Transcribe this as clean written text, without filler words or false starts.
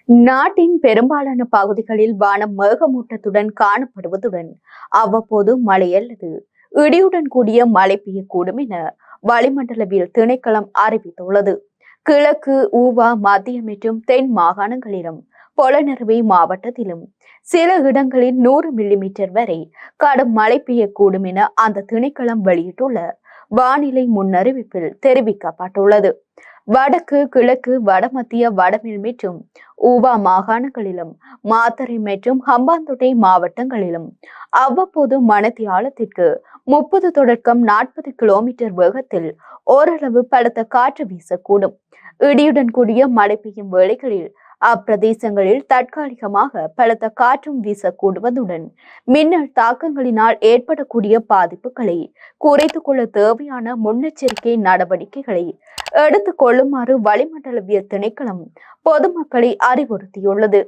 நாட்டின் பெரும்பாலான பகுதிகளில் வானம் மேகமூட்டத்துடன் காணப்படுவதுடன் அவ்வப்போது மழை அல்லது இடியுடன் கூடிய மழை பெய்யக்கூடும் என வளிமண்டலவியல் திணைக்களம் அறிவித்துள்ளது. கிழக்கு, ஊவா, மத்திய மற்றும் தென் மாகாணங்களிலும் பொலனறுவை மாவட்டத்திலும் சில இடங்களில் 100 மில்லிமீட்டர் வரை கடும் மழை பெய்யக்கூடும் என அந்த திணைக்களம் வெளியிட்டுள்ள வானிலை முன்னறிவிப்பில் தெரிவிக்கப்பட்டுள்ளது. வடக்கு, கிழக்கு, வடமத்திய, வடமேல் மற்றும் ஊவா மாகாணங்களிலும் மாத்தறை மற்றும் ஹம்பாந்தோட்டை மாவட்டங்களிலும் அவ்வப்போது மணித்தியாலத்திற்கு 30 தொடக்கம் 40 கிலோமீட்டர் வேகத்தில் ஓரளவு பலத்த காற்று வீசக்கூடும். இடியுடன் கூடிய மழை பெய்யும் வேளைகளில் அப்பிரதேசங்களில் தற்காலிகமாக பலத்த காற்றும் வீசக்கூடுவதுடன் மின்னல் தாக்கங்களினால் ஏற்படக்கூடிய பாதிப்புகளை குறைத்துக் கொள்ள தேவையான முன்னெச்சரிக்கை நடவடிக்கைகளை எடுத்துக் கொள்ளுமாறு வளிமண்டலவியல் திணைக்களம் பொதுமக்களை அறிவுறுத்தியுள்ளது.